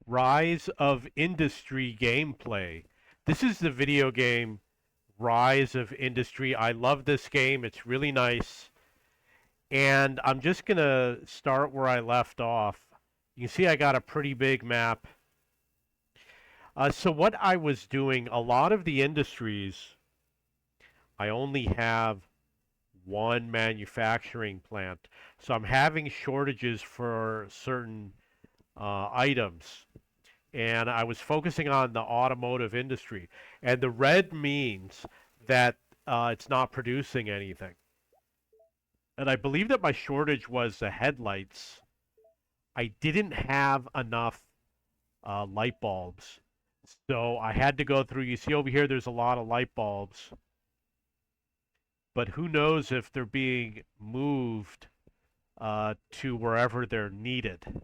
Rise of Industry gameplay. This is the video game Rise of Industry. I love this game. It's really nice. And I'm just going to start where I left off. You can see I got a pretty big map. So what I was doing, a lot of the industries, I only have one manufacturing plant. So I'm having shortages for certain items. And I was focusing on the automotive industry. And the red means that it's not producing anything. And I believe that my shortage was the headlights. I didn't have enough light bulbs. So I had to go through. You see over here, there's a lot of light bulbs. But who knows if they're being moved to wherever they're needed.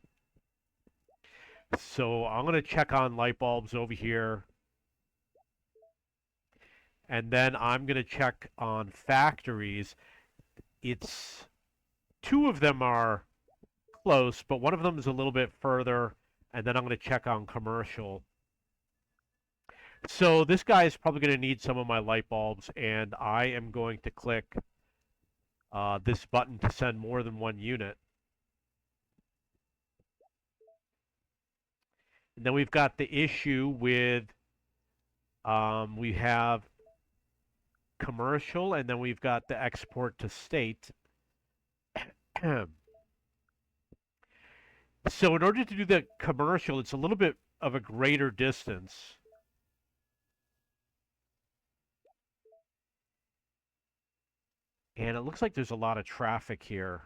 So I'm going to check on light bulbs over here. And then I'm going to check on factories. It's two of them are close, but one of them is a little bit further. And then I'm going to check on commercial. So this guy is probably going to need some of my light bulbs, and I am going to click this button to send more than one unit. And then we've got the issue with we have commercial, and then we've got the export to state. So in order to do the commercial, it's a little bit of a greater distance. And it looks like there's a lot of traffic here.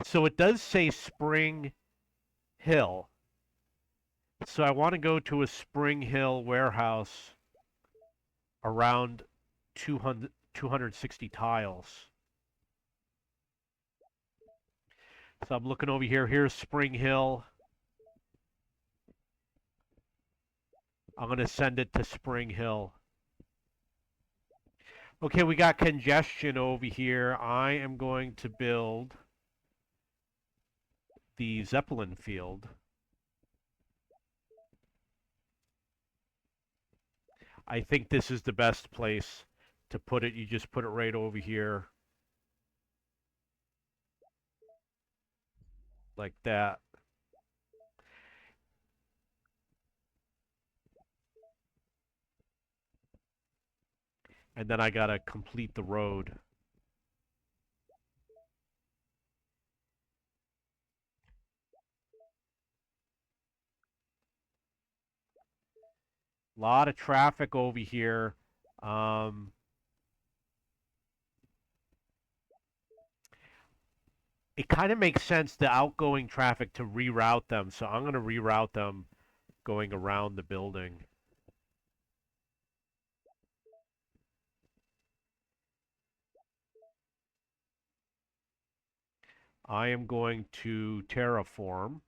So it does say Spring Hill. So I want to go to a Spring Hill warehouse around 260 tiles. So I'm looking over here. Here's Spring Hill. I'm going to send it to Spring Hill. Okay, we got congestion over here. I am going to build the Zeppelin field. I think this is the best place to put it. You just put it right over here. Like that. And then I got to complete the road. A lot of traffic over here. It kind of makes sense, the outgoing traffic, to reroute them. So I'm going to reroute them going around the building. I am going to terraform.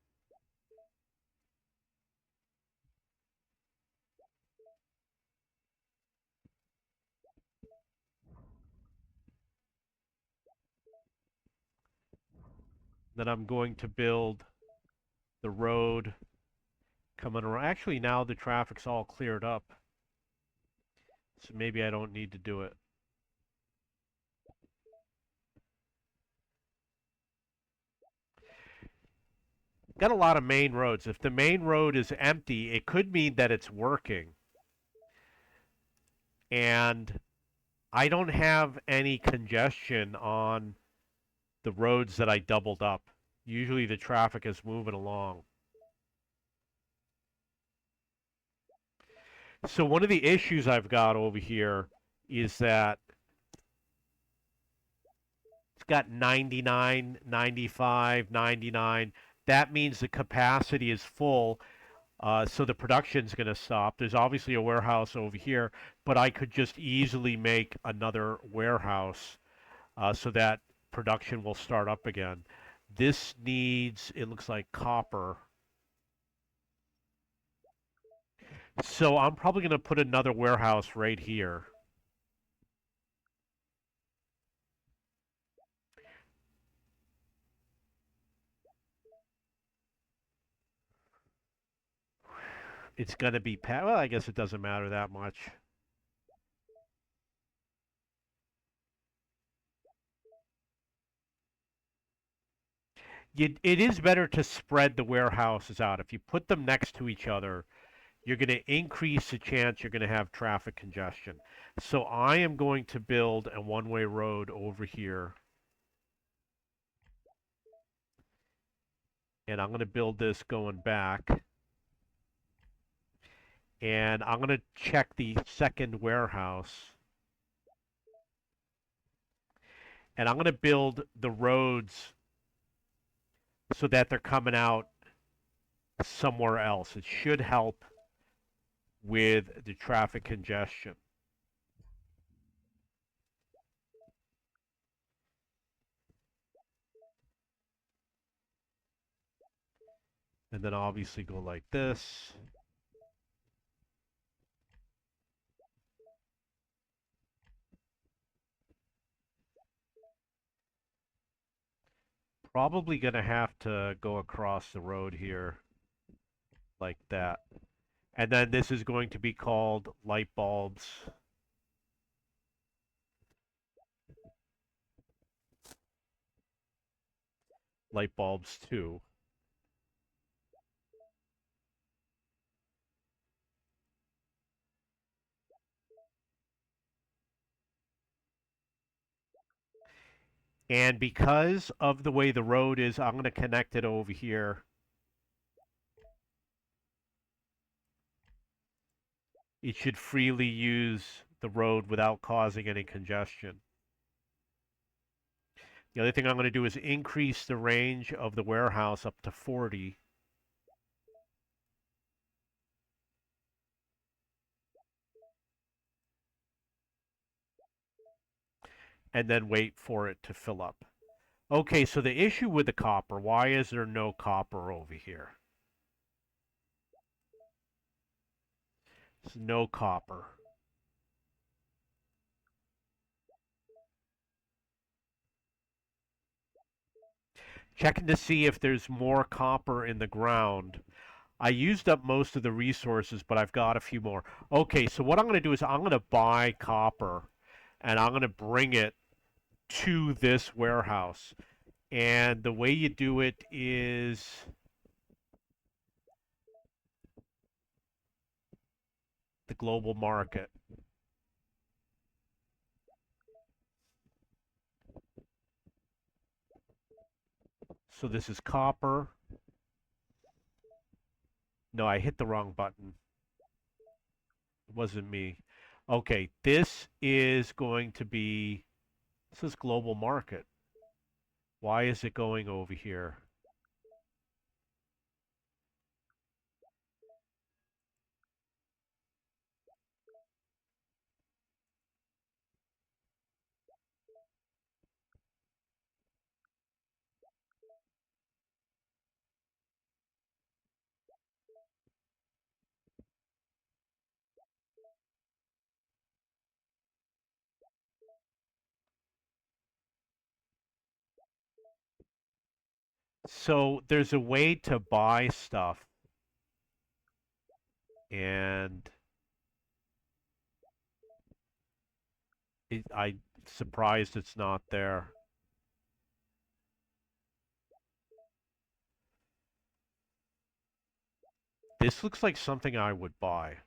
Then I'm going to build the road coming around. Actually, now the traffic's all cleared up. So maybe I don't need to do it. Got a lot of main roads. If the main road is empty, it could mean that it's working. And I don't have any congestion on the roads that I doubled up. Usually the traffic is moving along. So one of the issues I've got over here is that it's got 99, 95, 99. That means the capacity is full, so the production's going to stop. There's obviously a warehouse over here, but I could just easily make another warehouse so that production will start up again. This needs, it looks like, copper. So I'm probably going to put another warehouse right here. It's going to be, well, I guess it doesn't matter that much. It is better to spread the warehouses out. If you put them next to each other, you're going to increase the chance you're going to have traffic congestion. So I am going to build a one-way road over here, and I'm going to build this going back, and I'm going to check the second warehouse, and I'm going to build the roads so that they're coming out somewhere else. It should help with the traffic congestion. And then obviously go like this. Probably going to have to go across the road here like that. And then this is going to be called light bulbs. Light bulbs 2. And because of the way the road is, I'm going to connect it over here. It should freely use the road without causing any congestion. The other thing I'm going to do is increase the range of the warehouse up to 40. And then wait for it to fill up. Okay, so the issue with the copper, why is there no copper over here? There's no copper. Checking to see if there's more copper in the ground. I used up most of the resources, but I've got a few more. Okay, so what I'm going to do is I'm going to buy copper and I'm going to bring it to this warehouse. And the way you do it is the global market. So this is copper. No, I hit the wrong button. It wasn't me. Okay, this is going to be, this is global market. Why is it going over here? So there's a way to buy stuff, and I'm surprised it's not there. This looks like something I would buy.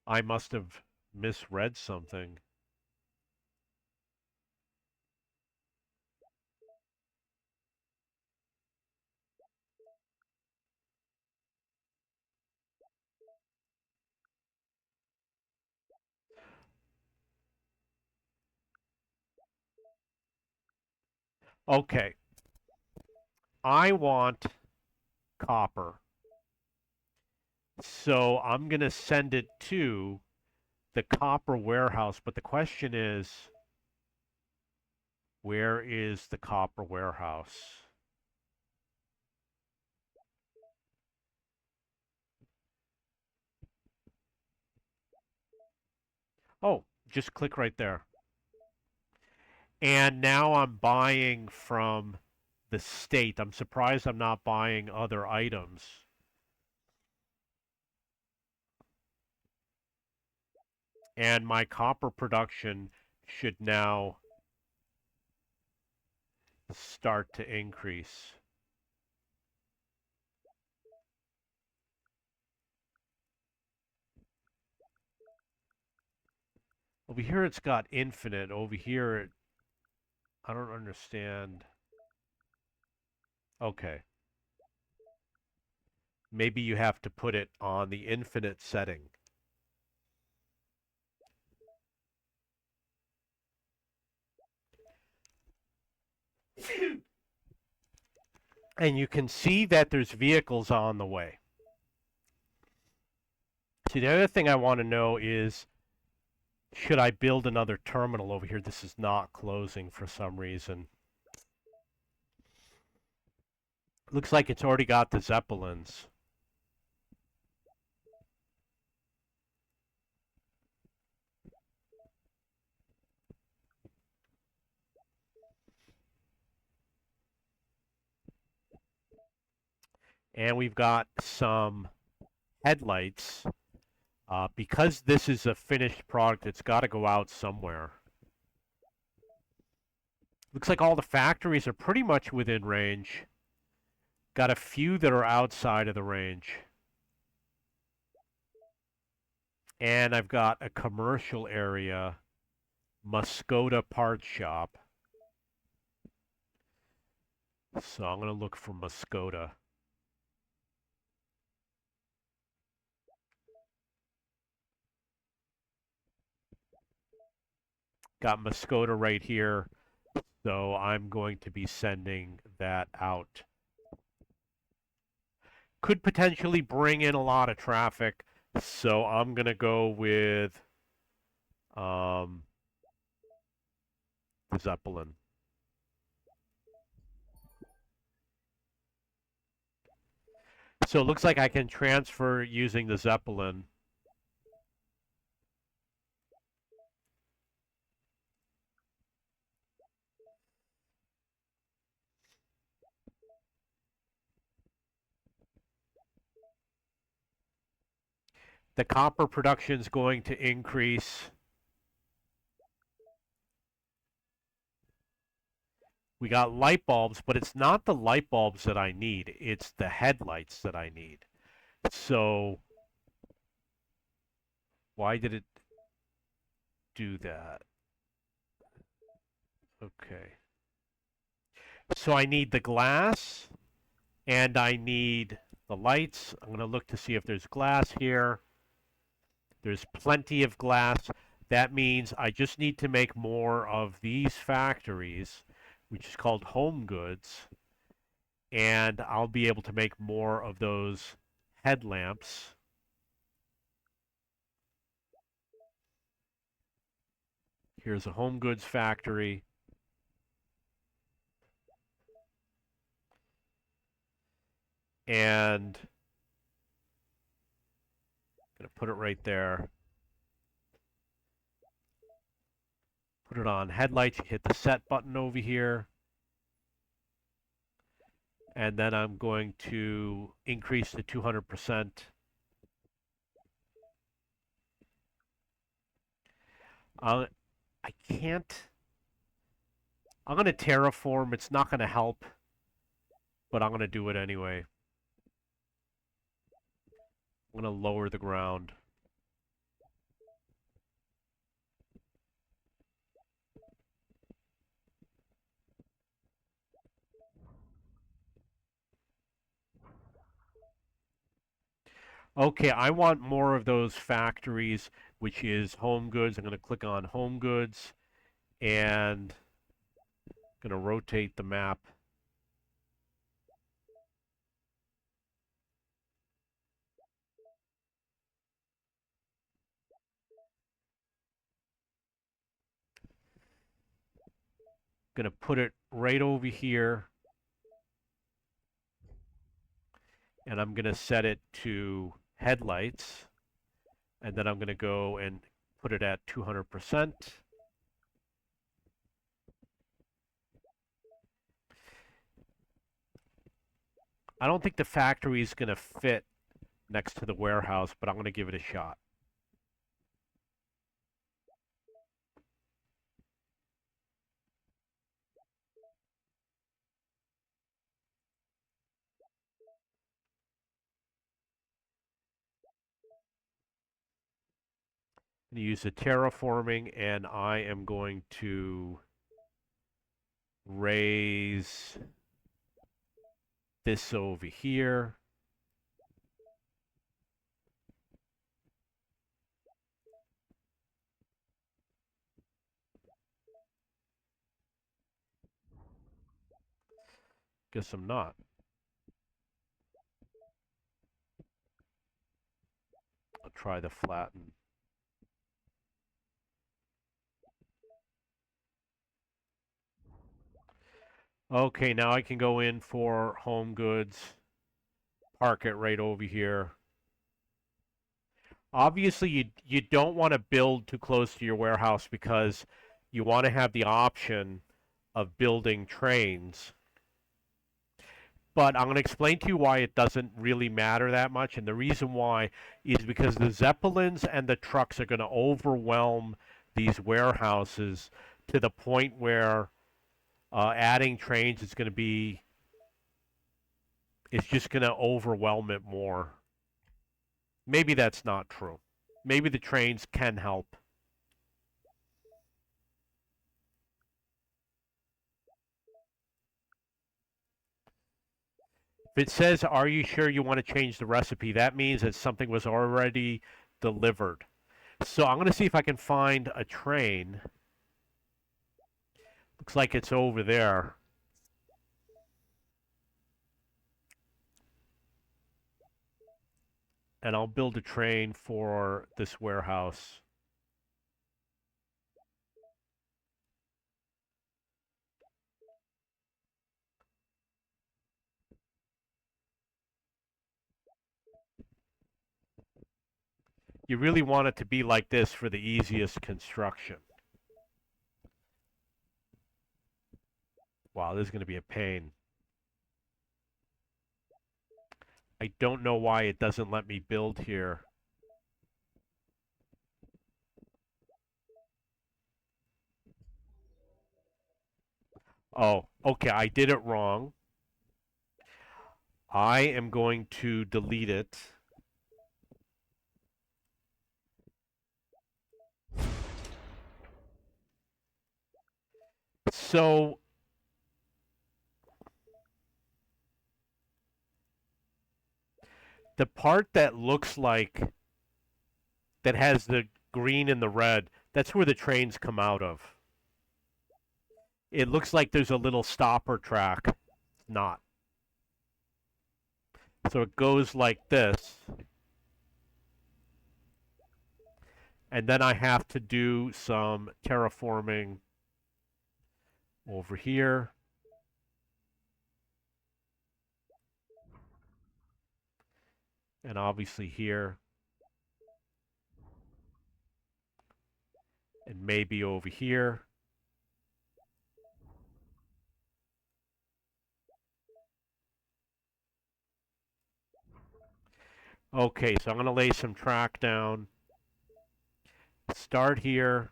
I must have misread something. Okay, I want copper. So I'm going to send it to the copper warehouse. But the question is, where is the copper warehouse? Oh, just click right there. And now I'm buying from the state. I'm surprised I'm not buying other items. And my copper production should now start to increase. Over here it's got infinite. Over here, I don't understand. Okay. Maybe you have to put it on the infinite setting. And you can see that there's vehicles on the way. See, the other thing I want to know is, should I build another terminal over here? This is not closing for some reason. Looks like it's already got the Zeppelins. And we've got some headlights. Because this is a finished product, it's got to go out somewhere. Looks like all the factories are pretty much within range. Got a few that are outside of the range. And I've got a commercial area, Muscoda Parts Shop. So I'm going to look for Muscoda. Got Muscoda right here. So I'm going to be sending that out. Could potentially bring in a lot of traffic. So I'm going to go with the Zeppelin. So it looks like I can transfer using the Zeppelin. The copper production is going to increase. We got light bulbs, but it's not the light bulbs that I need. It's the headlights that I need. So why did it do that? Okay. So I need the glass and I need the lights. I'm going to look to see if there's glass here. There's plenty of glass. That means I just need to make more of these factories, which is called home goods, and I'll be able to make more of those headlamps. Here's a home goods factory. And I'm going to put it right there. Put it on headlights. You hit the set button over here. And then I'm going to increase to 200%. I can't. I'm going to terraform. It's not going to help, but I'm going to do it anyway. I'm going to lower the ground. Okay, I want more of those factories, which is home goods. I'm going to click on home goods and I'm going to rotate the map. Going to put it right over here. And I'm going to set it to headlights. And then I'm going to go and put it at 200%. I don't think the factory is going to fit next to the warehouse, but I'm going to give it a shot. I'm going to use the terraforming, and I am going to raise this over here. Guess I'm not. I'll try the flatten. Okay, now I can go in for home goods, park it right over here. Obviously, you don't want to build too close to your warehouse because you want to have the option of building trains. But I'm going to explain to you why it doesn't really matter that much. And the reason why is because the Zeppelins and the trucks are going to overwhelm these warehouses to the point where adding trains is going to be, it's just going to overwhelm it more. Maybe that's not true. Maybe the trains can help. If it says, are you sure you want to change the recipe, that means that something was already delivered. So I'm going to see if I can find a train. Looks like it's over there. And I'll build a train for this warehouse. You really want it to be like this for the easiest construction. Wow, this is going to be a pain. I don't know why it doesn't let me build here. Oh, okay, I did it wrong. I am going to delete it. So the part that looks like, that has the green and the red, that's where the trains come out of. It looks like there's a little stopper track. It's not. So it goes like this. And then I have to do some terraforming over here. And obviously here. And maybe over here. Okay, so I'm going to lay some track down. Start here.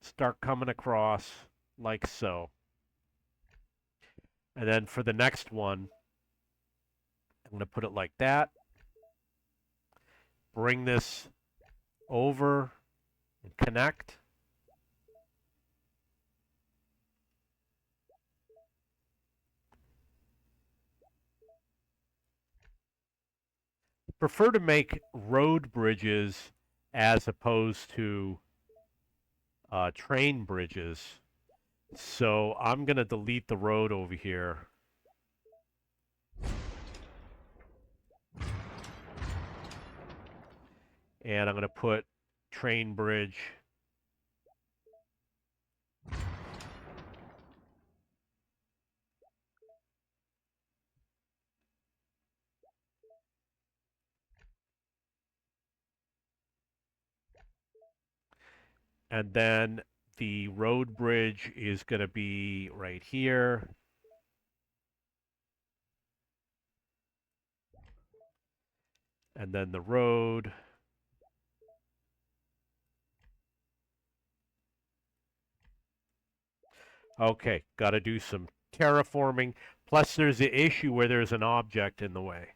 Start coming across like so. And then for the next one, I'm going to put it like that. Bring this over and connect. Prefer to make road bridges as opposed to train bridges. So I'm going to delete the road over here. And I'm going to put train bridge. And then the road bridge is going to be right here. And then the road. Okay, got to do some terraforming. Plus, there's the issue where there's an object in the way.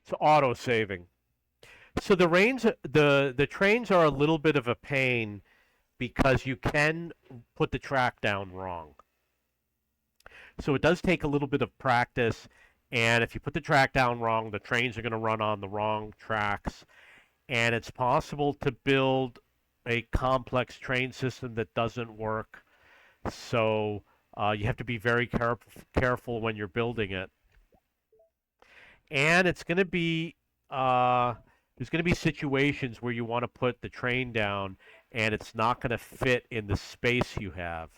It's auto saving. So the trains are a little bit of a pain because you can put the track down wrong. So it does take a little bit of practice, and if you put the track down wrong, the trains are going to run on the wrong tracks, and it's possible to build a complex train system that doesn't work. So you have to be very careful when you're building it, and it's going to be there's going to be situations where you want to put the train down, and it's not going to fit in the space you have.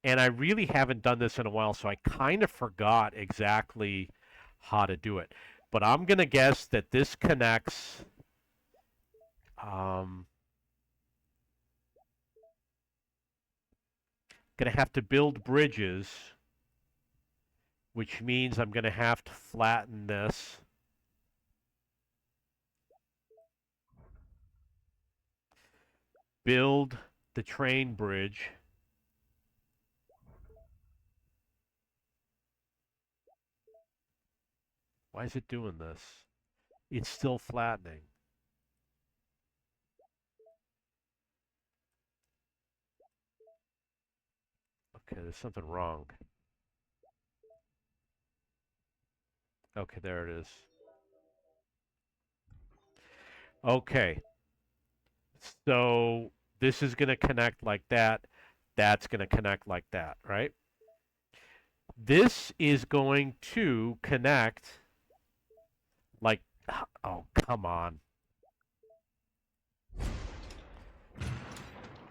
And I really haven't done this in a while, so I kind of forgot exactly how to do it. But I'm going to guess that this connects. Um, going to have to build bridges, which means I'm going to have to flatten this. Build the train bridge. Why is it doing this? It's still flattening. Okay, there's something wrong. Okay, there it is. Okay, so this is going to connect like that. That's going to connect like that, right? This is going to connect like, oh, come on.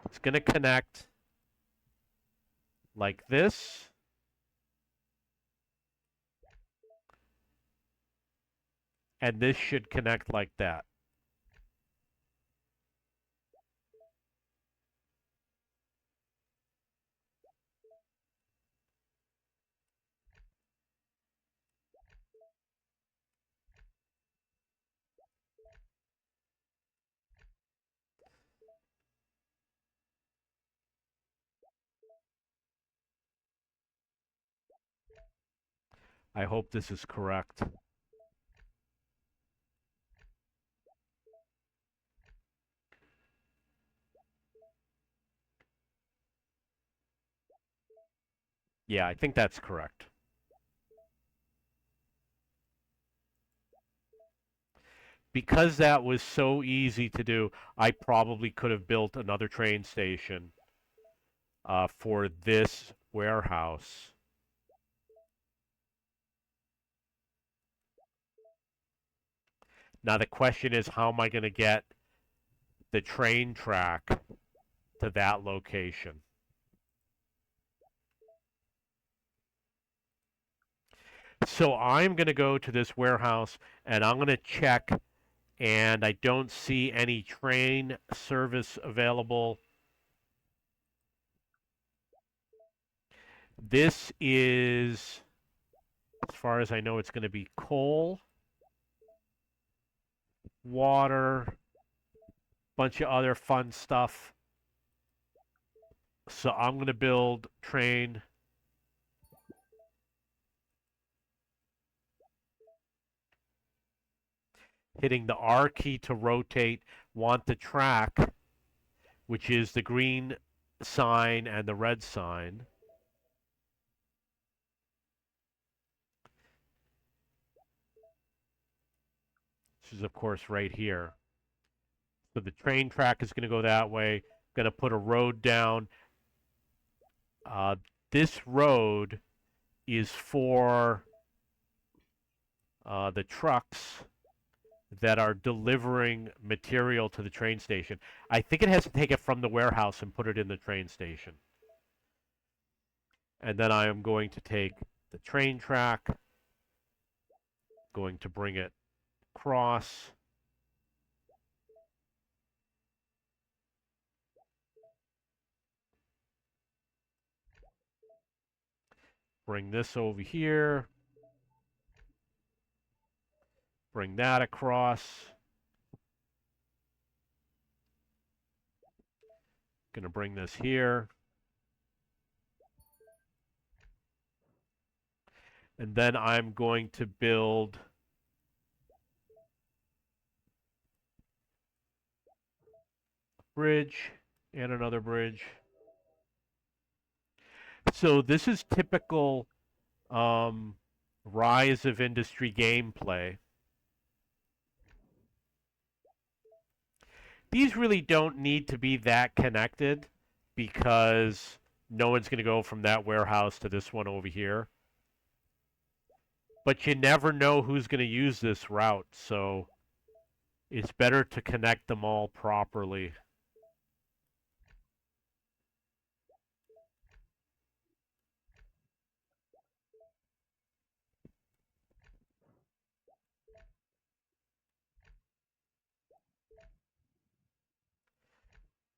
It's going to connect like this. And this should connect like that. I hope this is correct. Yeah, I think that's correct. Because that was so easy to do, I probably could have built another train station for this warehouse. Now the question is, how am I going to get the train track to that location? So I'm going to go to this warehouse and I'm going to check, and I don't see any train service available. This is, as far as I know, it's going to be coal, water, bunch of other fun stuff. So I'm going to build train. Hitting the R key to rotate. Want the track, which is the green sign and the red sign. This is, of course, right here. So the train track is going to go that way. Going to put a road down. Uh, this road is for the trucks that are delivering material to the train station. I think it has to take it from the warehouse and put it in the train station. And then I am going to take the train track, going to bring it across. Bring this over here. Bring that across. Going to bring this here. And then I'm going to build a bridge and another bridge. So this is typical rise of industry gameplay. These really don't need to be that connected because no one's going to go from that warehouse to this one over here. But you never know who's going to use this route, so it's better to connect them all properly.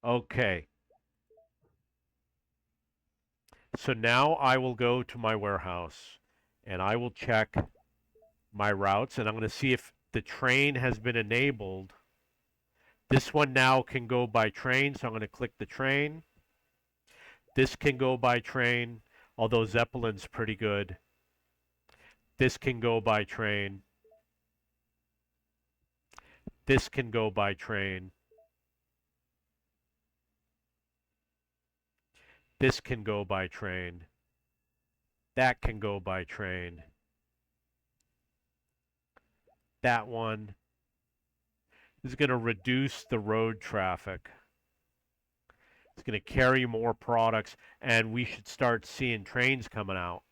Okay. So now I will go to my warehouse and I will check my routes and I'm going to see if the train has been enabled. This one now can go by train, so I'm going to click the train. This can go by train, although Zeppelin's pretty good. This can go by train. This can go by train. This can go by train. That can go by train. That one is going to reduce the road traffic. It's going to carry more products, and we should start seeing trains coming out.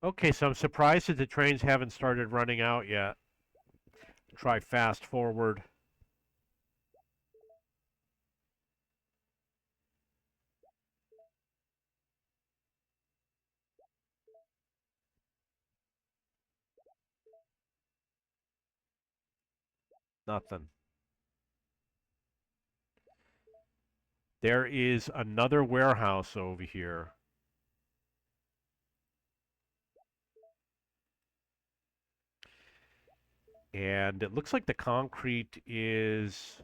Okay, so I'm surprised that the trains haven't started running out yet. Try fast forward. Nothing. There is another warehouse over here. And it looks like the concrete is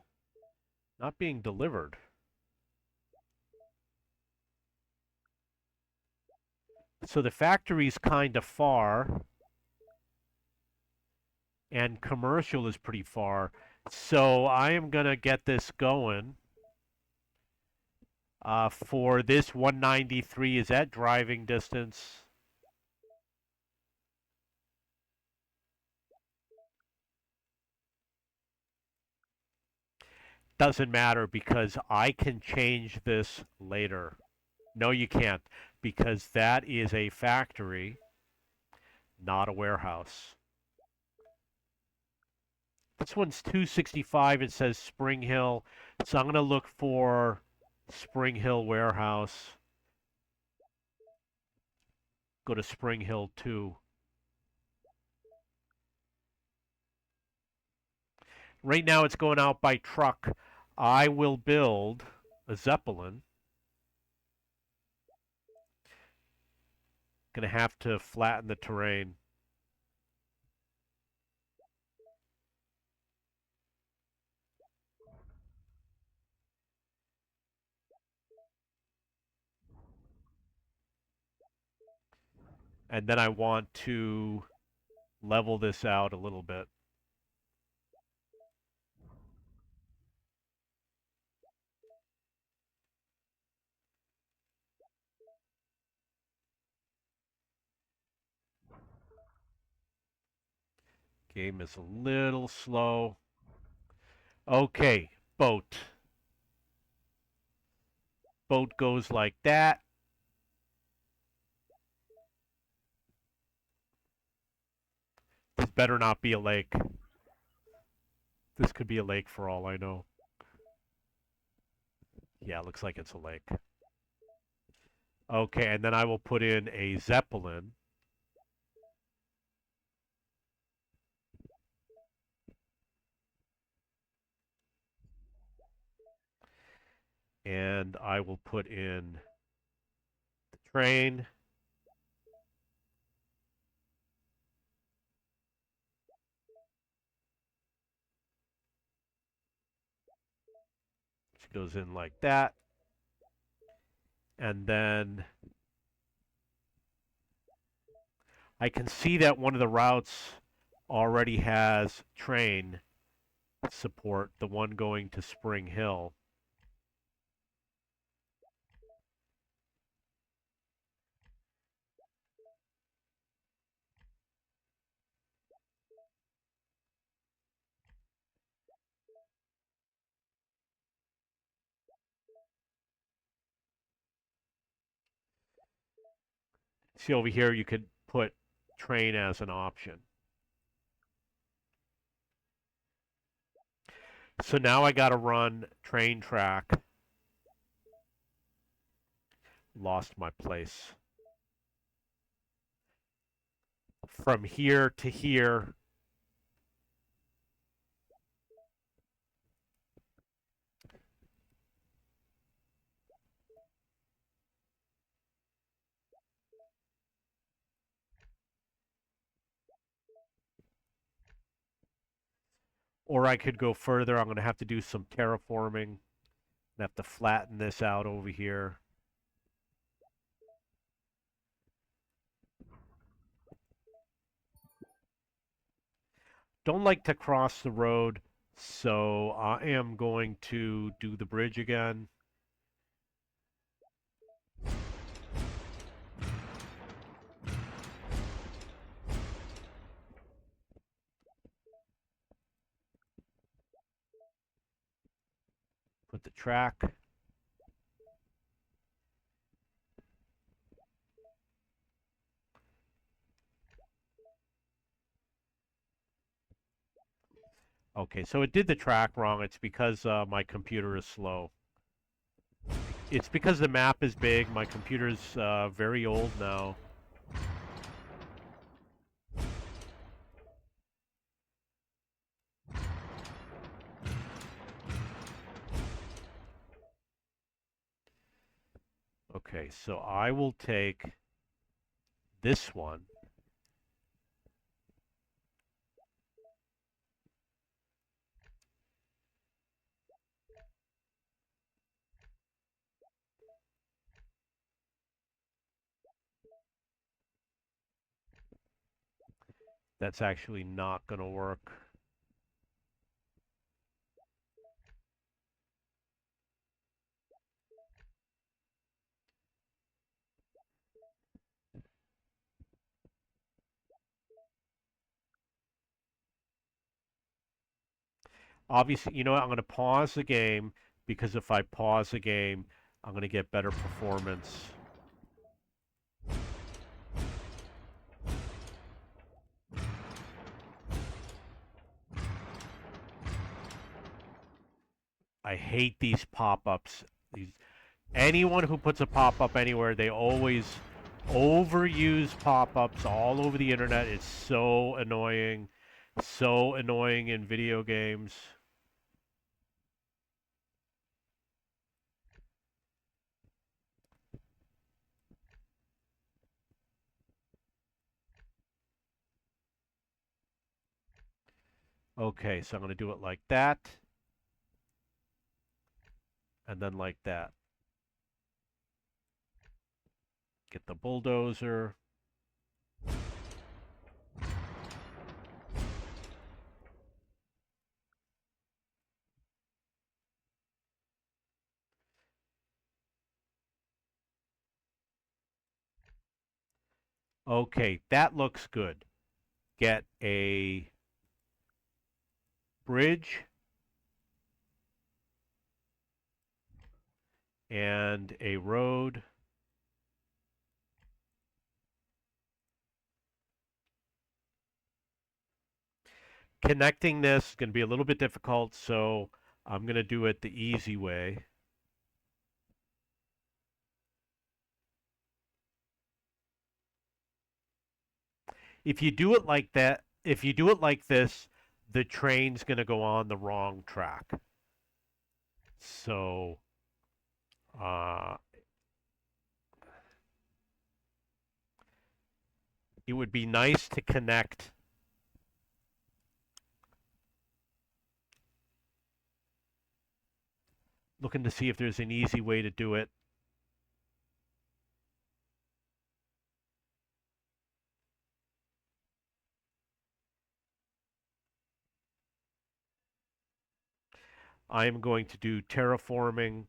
not being delivered. So the factory's kind of far, and commercial is pretty far. So I am going to get this going. For this 193, is that driving distance? Doesn't matter because I can change this later. No, you can't, because that is a factory, not a warehouse. This one's 265. It says Spring Hill. So I'm going to look for Spring Hill Warehouse. Go to Spring Hill 2. Right now it's going out by truck. I will build a Zeppelin. Going to have to flatten the terrain. And then I want to level this out a little bit. Game is a little slow. Okay, boat. Boat goes like that. This better not be a lake. This could be a lake for all I know. Yeah, it looks like it's a lake. Okay, and then I will put in a Zeppelin. And I will put in the train. Which goes in like that. And then I can see that one of the routes already has train support, the one going to Spring Hill. See over here, you could put train as an option. So now I got to run train track. Lost my place. From here to here. Or I could go further. I'm going to have to do some terraforming. I have to flatten this out over here. Don't like to cross the road, so I am going to do the bridge again. Put the track. Okay, so it did the track wrong. It's because my computer is slow. It's because the map is big. My computer's very old now. Okay, so I will take this one. That's actually not going to work. Obviously, you know what? I'm going to pause the game because if I pause the game, I'm going to get better performance. I hate these pop-ups. Anyone who puts a pop-up anywhere, they always overuse pop-ups all over the internet. It's so annoying. So annoying in video games. Okay, so I'm going to do it like that. And then like that. Get the bulldozer. Okay, that looks good. Get a bridge and a road. Connecting this is going to be a little bit difficult, so I'm going to do it the easy way. If you do it like that, if you do it like this, the train's going to go on the wrong track. So, uh, it would be nice to connect. Looking to see if there's an easy way to do it. I am going to do terraforming.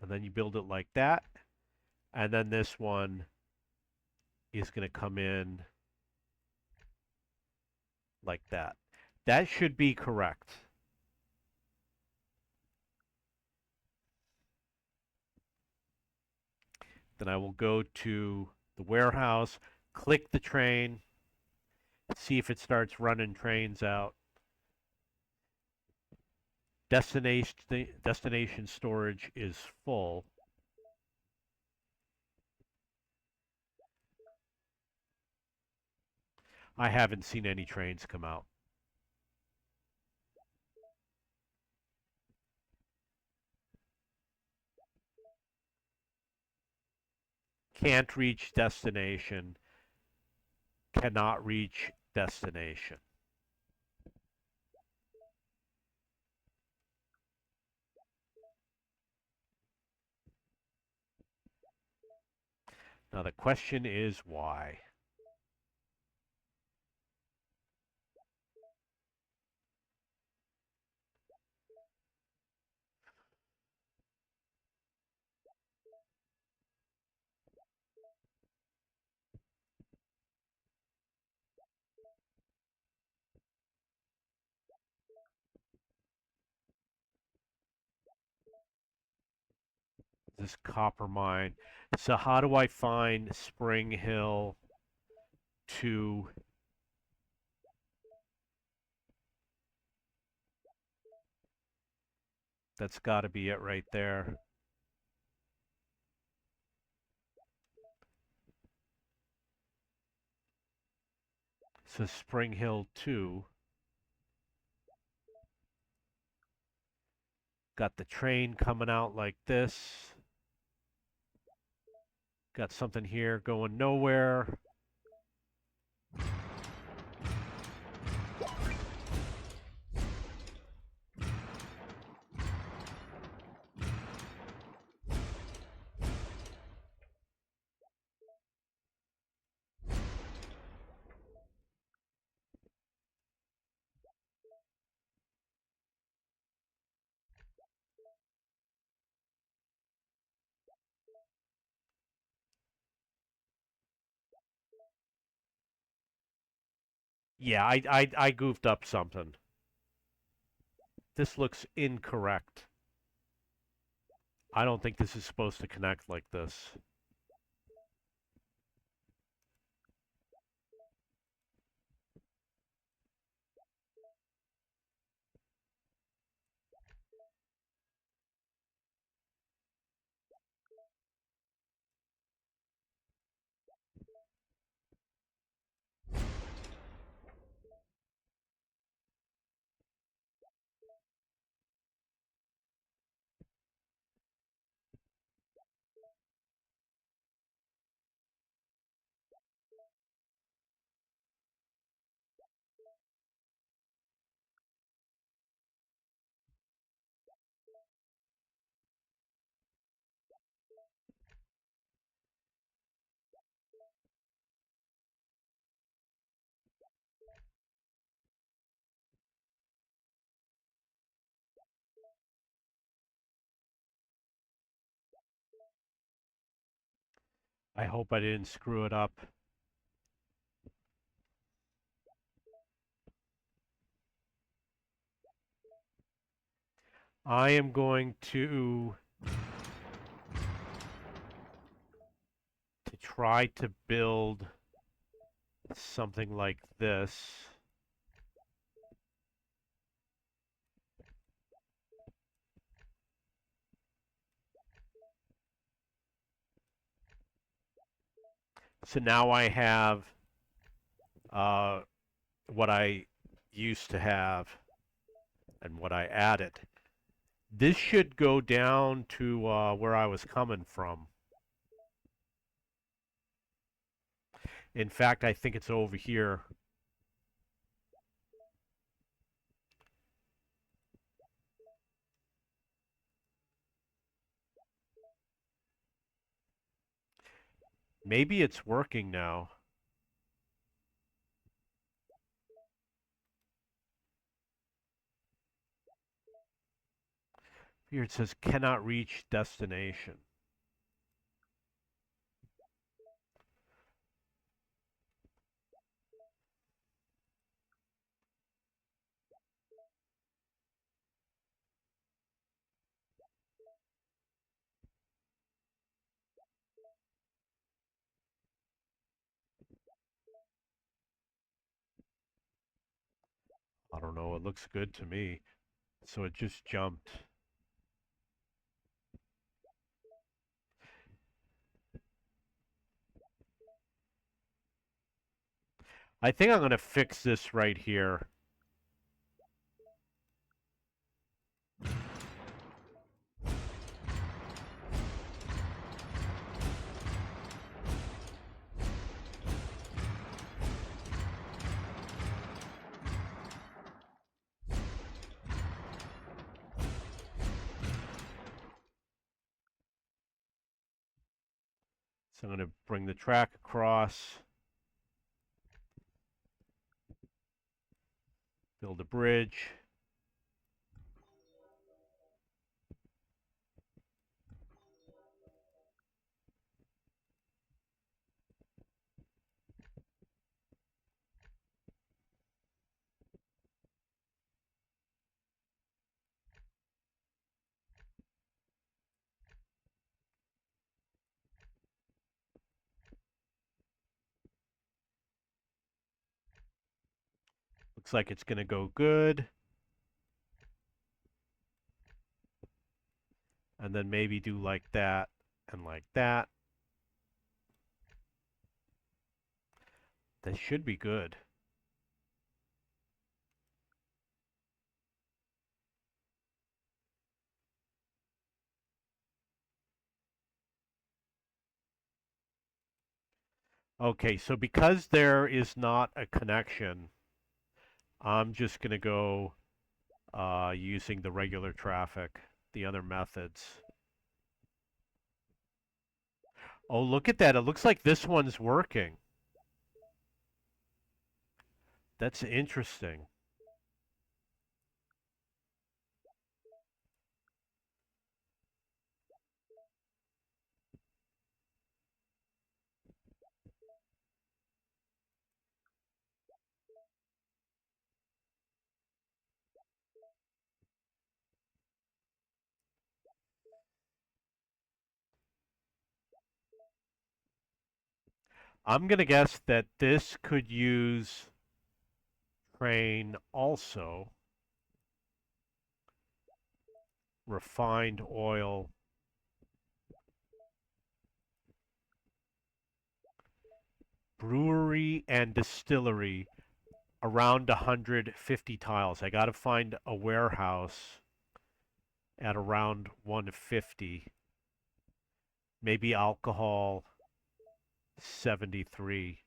And then you build it like that. And then this one is going to come in like that. That should be correct. Then I will go to the warehouse, click the train, see if it starts running trains out. Destination storage is full. I haven't seen any trains come out. Can't reach destination. Cannot reach destination. Now the question is why? This copper mine. So how do I find Spring Hill to that's got to be it right there. So Spring Hill 2. Got the train coming out like this. Got something here going nowhere. Yeah, I goofed up something. This looks incorrect. I don't think this is supposed to connect like this. I hope I didn't screw it up. I am going to try to build something like this. So now I have uh, what I used to have and what I added. This should go down to where I was coming from. In fact, I think it's over here. Maybe it's working now. Here it says cannot reach destination. I don't know. It looks good to me. So it just jumped. I think I'm going to fix this right here. So I'm going to bring the track across, build a bridge. Looks like it's going to go good. And then maybe do like that and like that. That should be good. Okay, so because there is not a connection, I'm just going to go using the regular traffic, the other methods. Oh, look at that. It looks like this one's working. That's interesting. I'm going to guess that this could use train also. Refined oil. Brewery and distillery around 150 tiles. I got to find a warehouse at around 150. Maybe alcohol 73.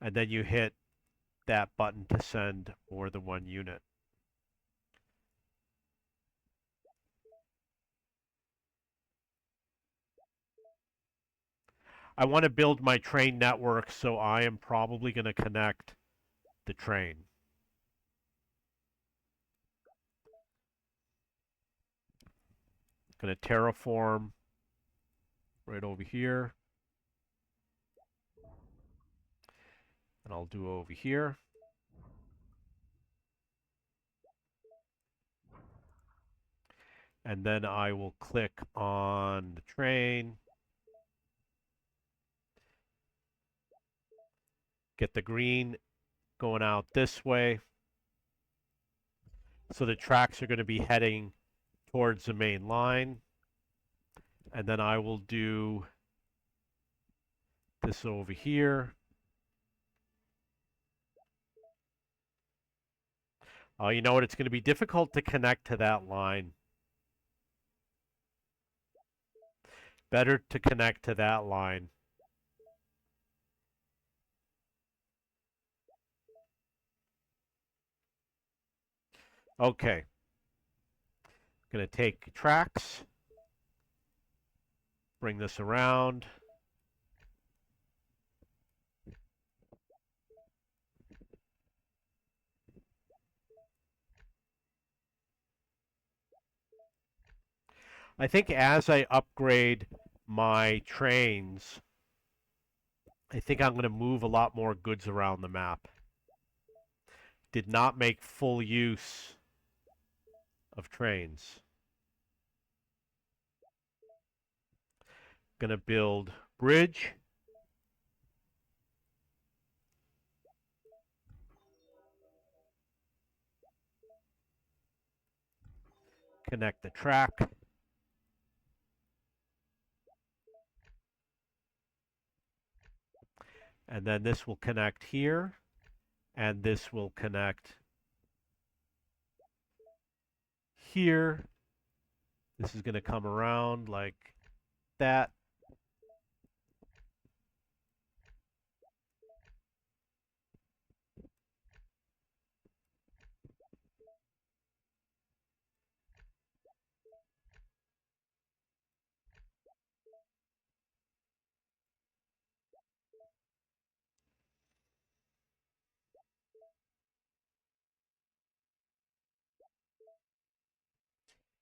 And then you hit that button to send more than one unit. I want to build my train network, so I am probably going to connect the train. Going to terraform right over here. And I'll do over here. And then I will click on the train. Get the green going out this way. So the tracks are going to be heading towards the main line. And then I will do this over here. Oh, you know what? It's going to be difficult to connect to that line. Better to connect to that line. Okay. I'm going to take tracks, bring this around. I think as I upgrade my trains, I think I'm going to move a lot more goods around the map. Did not make full use of trains. Going to build bridge. Connect the track. And then this will connect here. And this will connect here. This is going to come around like that.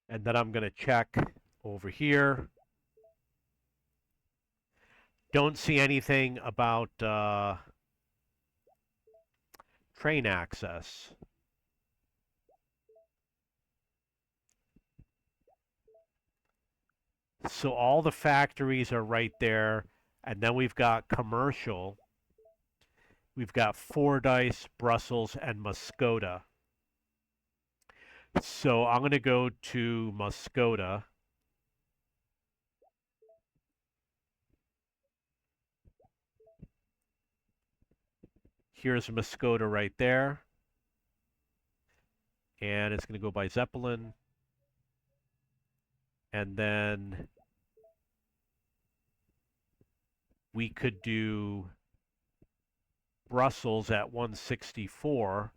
And then I'm going to check over here. Don't see anything about train access. So all the factories are right there. And then we've got commercial. We've got Fordyce, Brussels, and Muskota. So I'm going to go to Muskota. Here's Muskota right there. And it's going to go by Zeppelin. And then we could do Brussels at 164.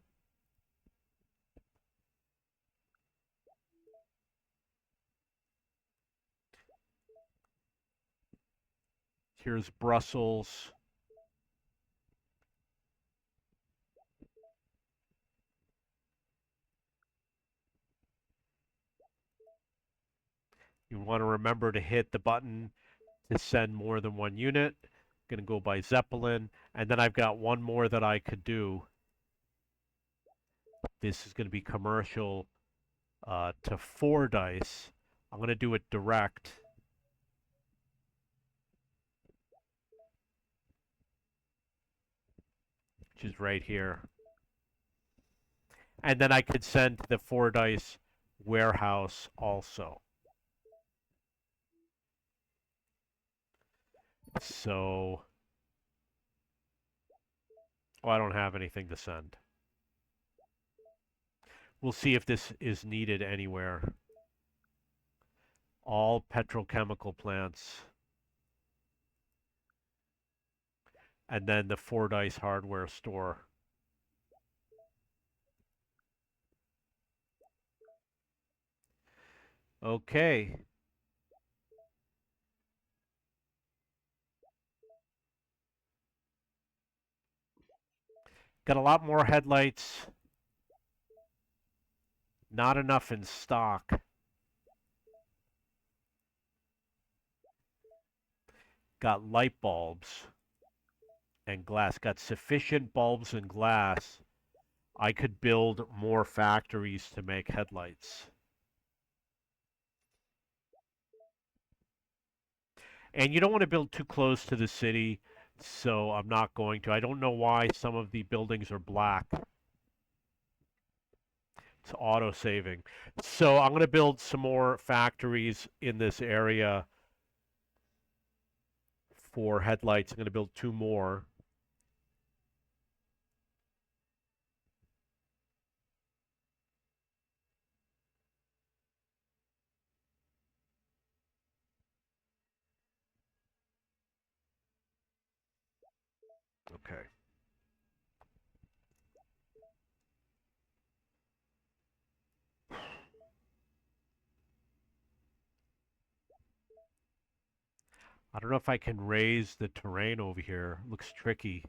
Here's Brussels. You want to remember to hit the button to send more than one unit. Going to go by Zeppelin. And then I've got one more that I could do. This is going to be commercial to Fordyce. I'm going to do it direct. Which is right here. And then I could send to the Fordyce warehouse also. So, oh, I don't have anything to send. We'll see if this is needed anywhere. All petrochemical plants. And then the Fordyce hardware store. Okay. Got a lot more headlights. Not enough in stock. got light bulbs and glass, got sufficient bulbs and glass, I could build more factories to make headlights. And you don't want to build too close to the city, so I'm not going to. I don't know why some of the buildings are black. It's auto saving. So I'm going to build some more factories in this area for headlights. I'm going to build two more. Okay. I don't know if I can raise the terrain over here. Looks tricky.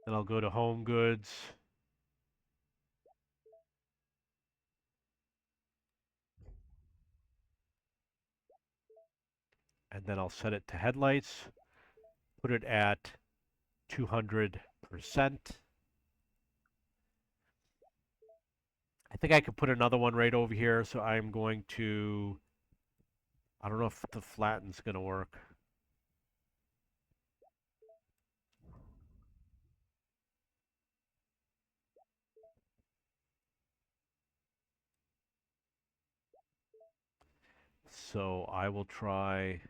Then I'll go to home goods. And then I'll set it to headlights. Put it at 200%. I think I could put another one right over here. So I'm going to, I don't know if the flatten's going to work. So I will try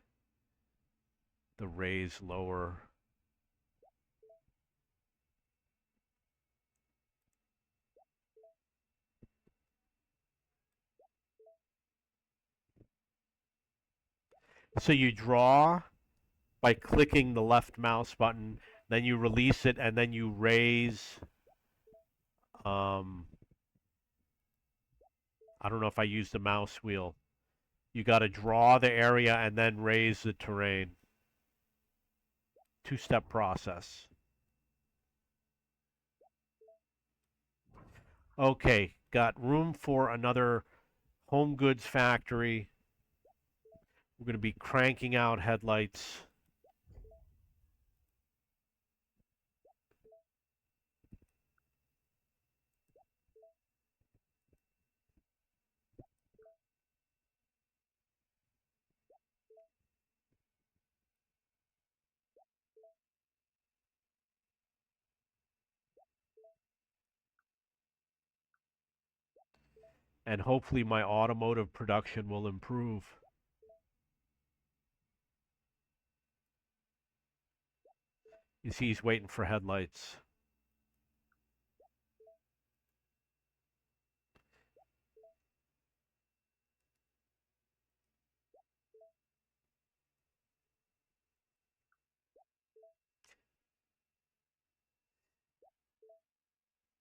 the raise lower. So you draw by clicking the left mouse button, then you release it, and then you raise. Um, I don't know if I used the mouse wheel. You got to draw the area and then raise the terrain. Two-step process. Okay, got room for another home goods factory. We're going to be cranking out headlights. And hopefully my automotive production will improve. You see he's waiting for headlights.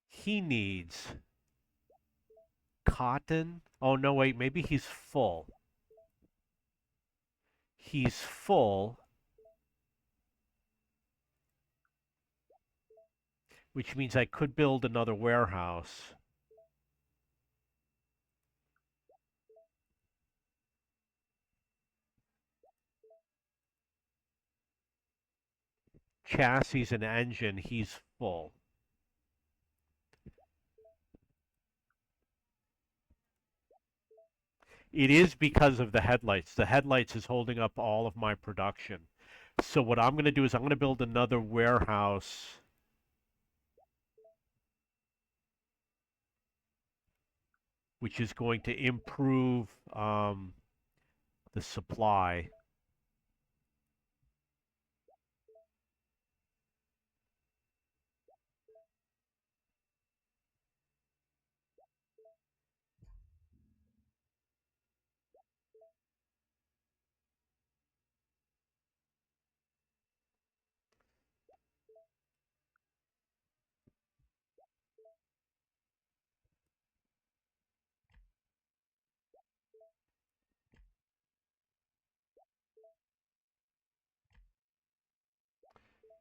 He needs cotton. Oh, no, wait, maybe he's full. He's full, which means I could build another warehouse. Chassis and engine, he's full. It is because of the headlights. The headlights is holding up all of my production. So what I'm going to do is I'm going to build another warehouse, which is going to improve the supply.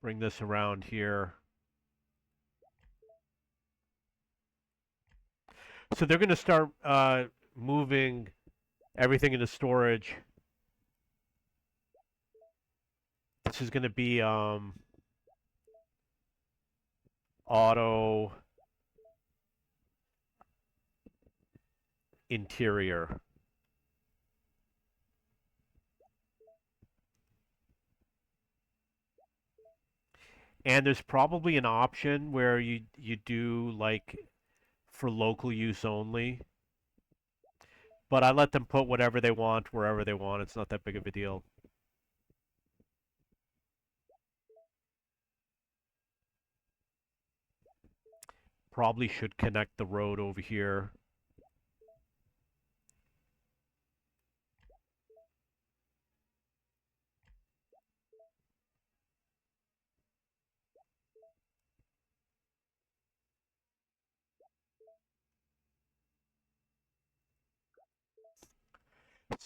bring this around here. So they're going to start moving everything into storage. This is going to be auto interior. And there's probably an option where you do like for local use only. But I let them put whatever they want wherever they want. It's not that big of a deal. Probably should connect the road over here.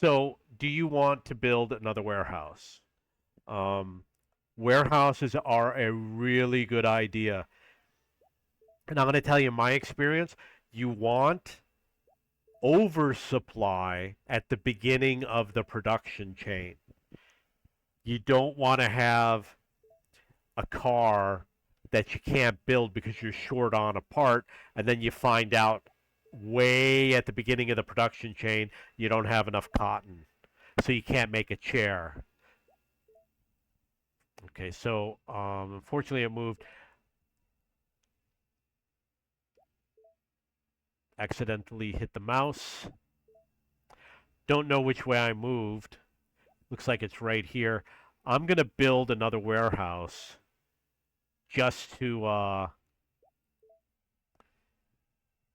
So, do you want to build another warehouse? Um, Warehouses are a really good idea. And I'm going to tell you my experience. You want oversupply at the beginning of the production chain. You don't want to have a car that you can't build because you're short on a part, and then you find out way at the beginning of the production chain you don't have enough cotton, so you can't make a chair. Okay, so unfortunately it moved. Accidentally hit the mouse. Don't know which way I moved. Looks like it's right here. I'm going to build another warehouse just to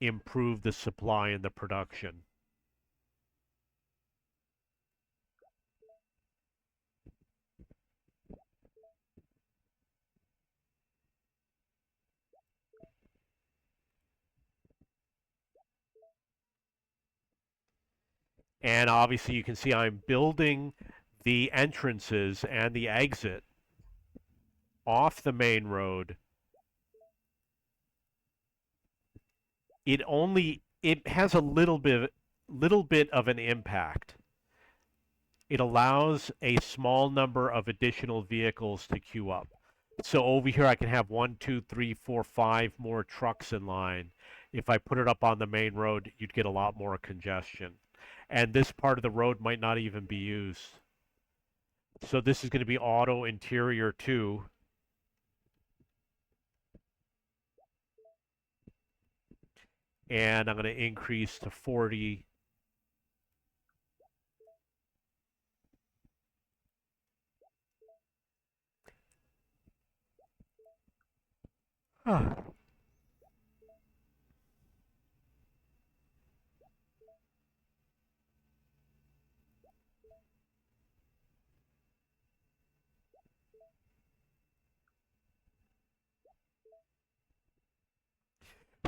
improve the supply and the production. And obviously you can see I'm building the entrances and the exit off the main road. It has a little bit of an impact. It allows a small number of additional vehicles to queue up. So over here I can have 1, 2, 3, 4, 5 more trucks in line. If I put it up on the main road, you'd get a lot more congestion. And this part of the road might not even be used. So this is going to be auto interior too. And I'm going to increase to 40. Huh.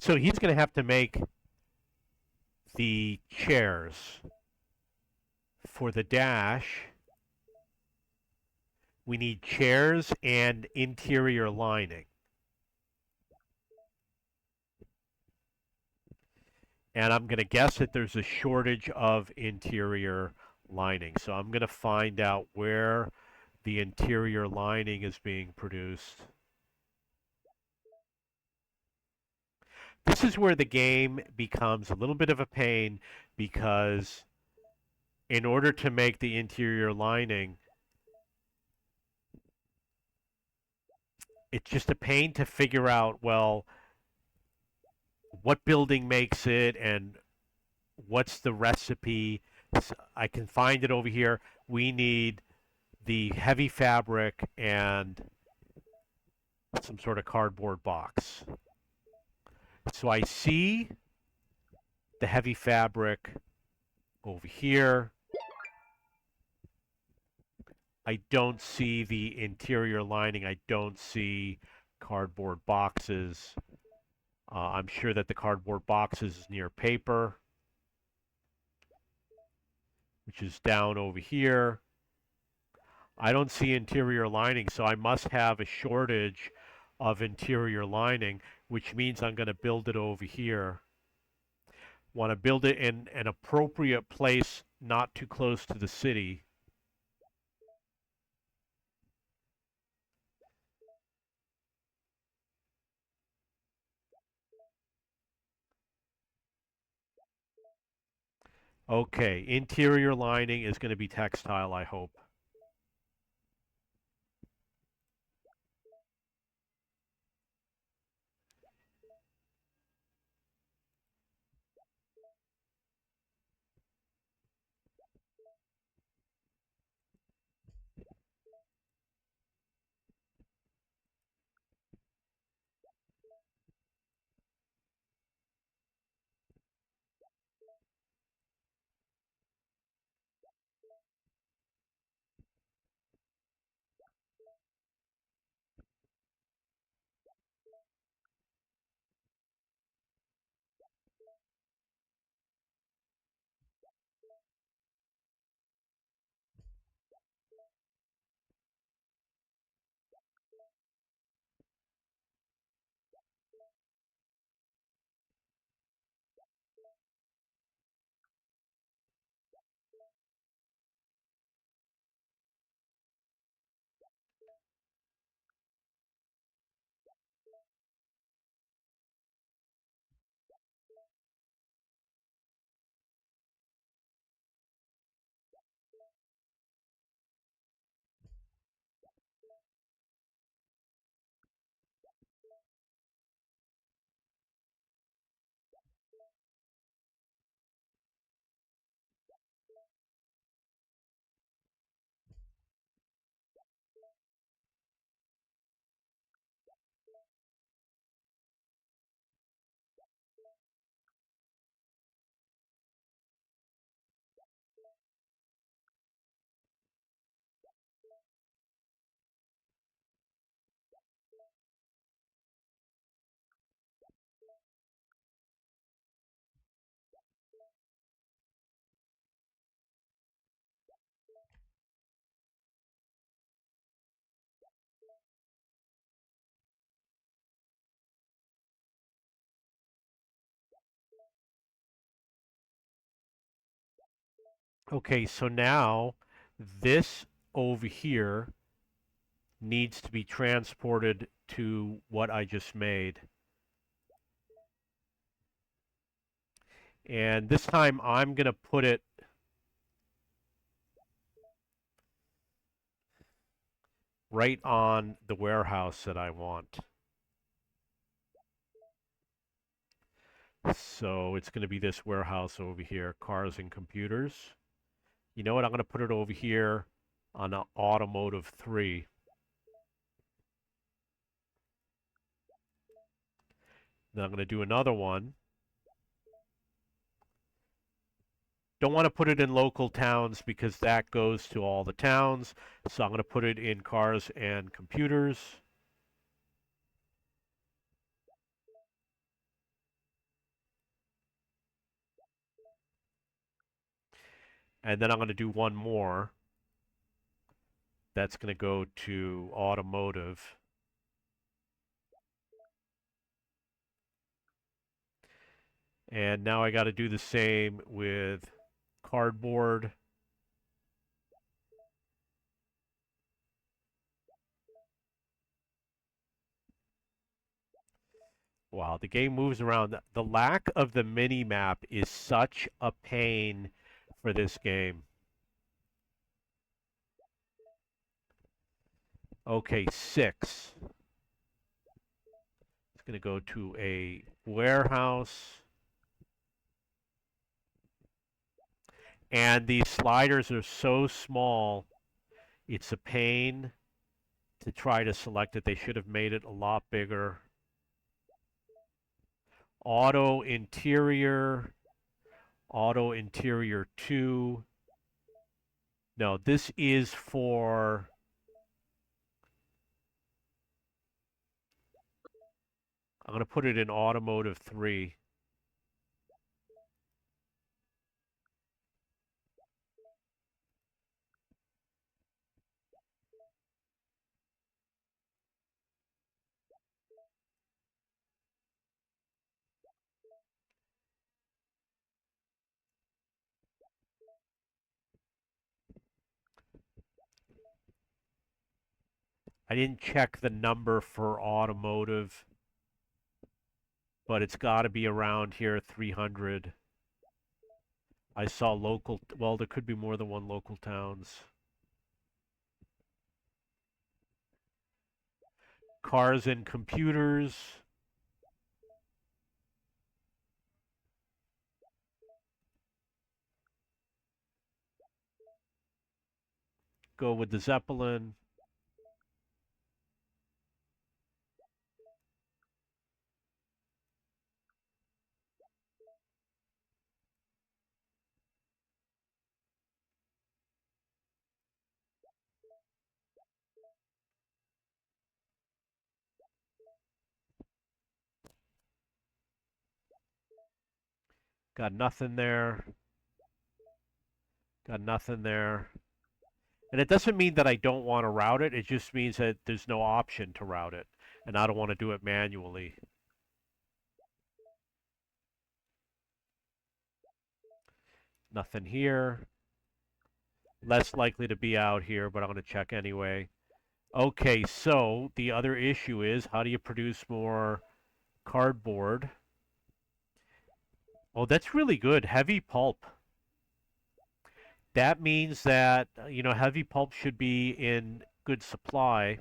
So he's going to have to make the chairs for the dash. We need chairs and interior lining. And I'm going to guess that there's a shortage of interior lining. So I'm going to find out where the interior lining is being produced. This is where the game becomes a little bit of a pain because in order to make the interior lining, it's just a pain to figure out, well, what building makes it and what's the recipe. I can find it over here. We need the heavy fabric and some sort of cardboard box. So I see the heavy fabric over here. I don't see the interior lining. I don't see cardboard boxes. I'm sure that the cardboard boxes is near paper, which is down over here. I don't see interior lining, so I must have a shortage of interior lining, which means I'm going to build it over here. Want to build it in an appropriate place, not too close to the city. Okay, interior lining is going to be textile, I hope. Okay, so now this over here needs to be transported to what I just made. And this time I'm going to put it right on the warehouse that I want. So it's going to be this warehouse over here, cars and computers. You know what? I'm going to put it over here on automotive 3. Then I'm going to do another one. Don't want to put it in local towns because that goes to all the towns. So I'm going to put it in cars and computers. And then I'm going to do one more. That's going to go to automotive. And now I got to do the same with cardboard. Wow, the game moves around. The lack of the mini map is such a pain for this game. Okay, 6. It's going to go to a warehouse. And these sliders are so small, it's a pain to try to select it. They should have made it a lot bigger. Auto interior, auto interior 2. No, this is for, I'm going to put it in automotive 3. I didn't check the number for automotive, but it's got to be around here, 300. I saw local, well, there could be more than one local towns. Cars and computers. Go with the Zeppelin. Got nothing there. Got nothing there. And it doesn't mean that I don't want to route it. It just means that there's no option to route it. And I don't want to do it manually. Nothing here. Less likely to be out here, but I'm going to check anyway. Okay, so the other issue is how do you produce more cardboard? Oh, that's really good. Heavy pulp. That means that, heavy pulp should be in good supply.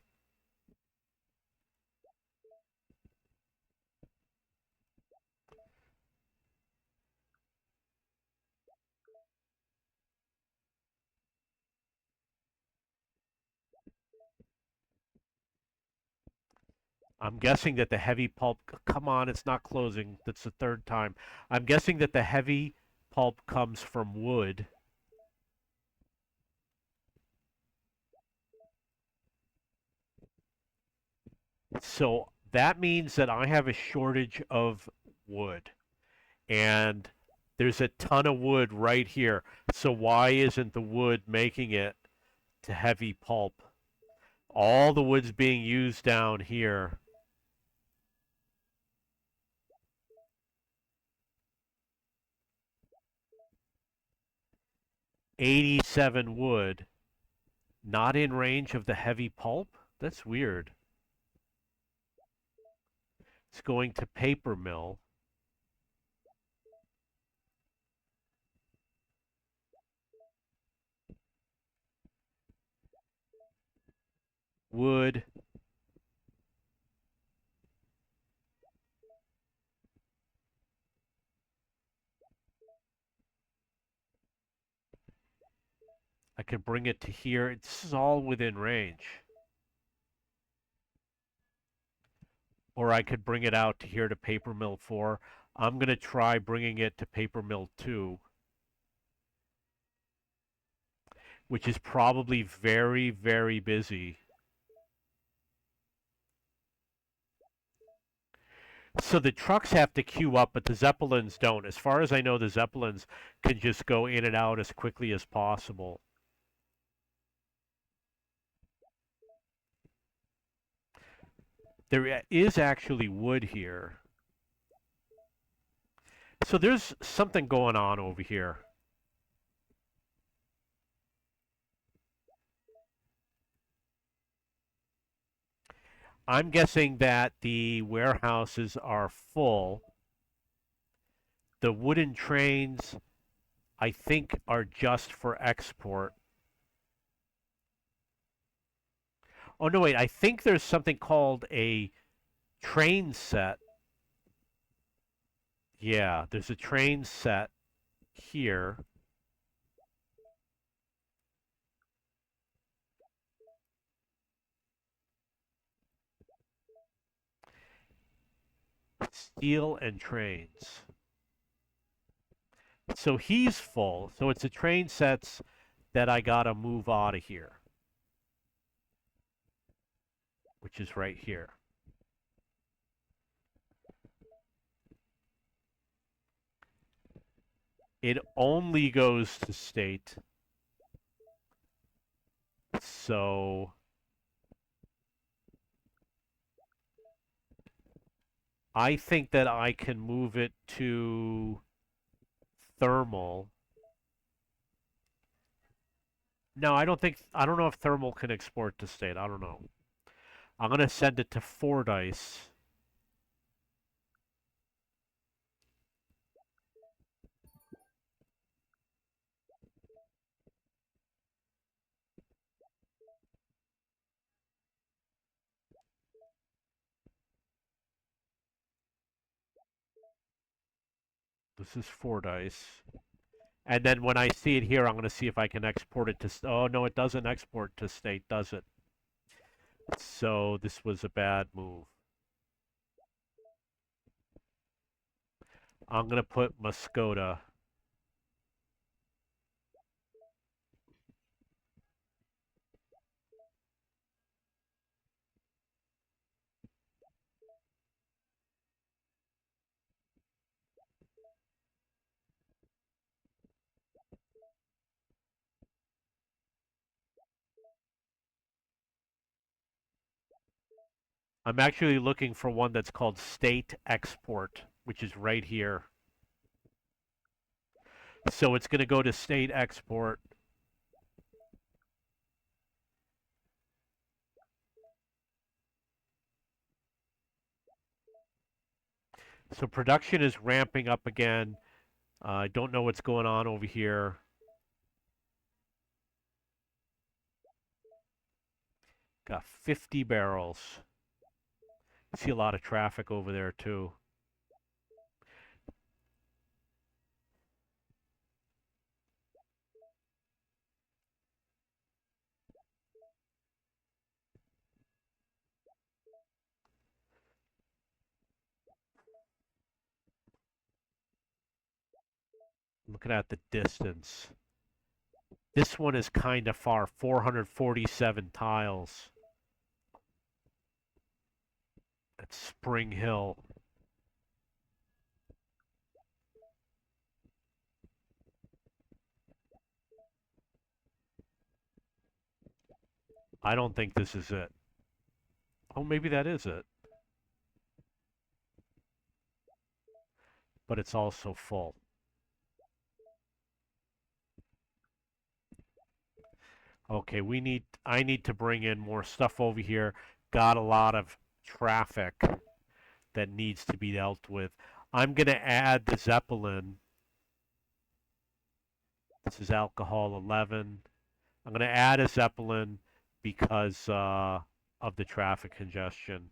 I'm guessing that the heavy pulp, come on, it's not closing. That's the third time. I'm guessing that the heavy pulp comes from wood. So that means that I have a shortage of wood. And there's a ton of wood right here. So why isn't the wood making it to heavy pulp? All the wood's being used down here. $87 wood, not in range of the heavy pulp? That's weird. It's going to paper mill. Wood. I could bring it to here. This is all within range. Or I could bring it out to here to paper mill 4. I'm going to try bringing it to paper mill 2, which is probably very, very busy. So the trucks have to queue up, but the Zeppelins don't. As far as I know, the Zeppelins can just go in and out as quickly as possible. There is actually wood here. So there's something going on over here. I'm guessing that the warehouses are full. The wooden trains, I think, are just for export. Oh, no, wait. I think there's something called a train set. Yeah, there's a train set here. Steel and trains. So he's full. So it's the train sets that I gotta move out of here, which is right here. It only goes to state. So I think that I can move it to thermal. No, I don't know if thermal can export to state. I don't know. I'm going to send it to Fordyce. This is Fordyce. And then when I see it here, I'm going to see if I can export it to. Oh, no, it doesn't export to state, does it? So this was a bad move. I'm going to put Muscota. I'm actually looking for one that's called state export, which is right here. So it's going to go to state export. So production is ramping up again. I don't know what's going on over here. Got 50 barrels. See a lot of traffic over there too. Looking at the distance. This one is kind of far, 447 tiles. That's Spring Hill. I don't think this is it. Oh, maybe that is it. But it's also full. Okay, I need to bring in more stuff over here. Got a lot of traffic that needs to be dealt with. I'm going to add the Zeppelin. This is alcohol 11. I'm going to add a Zeppelin because of the traffic congestion.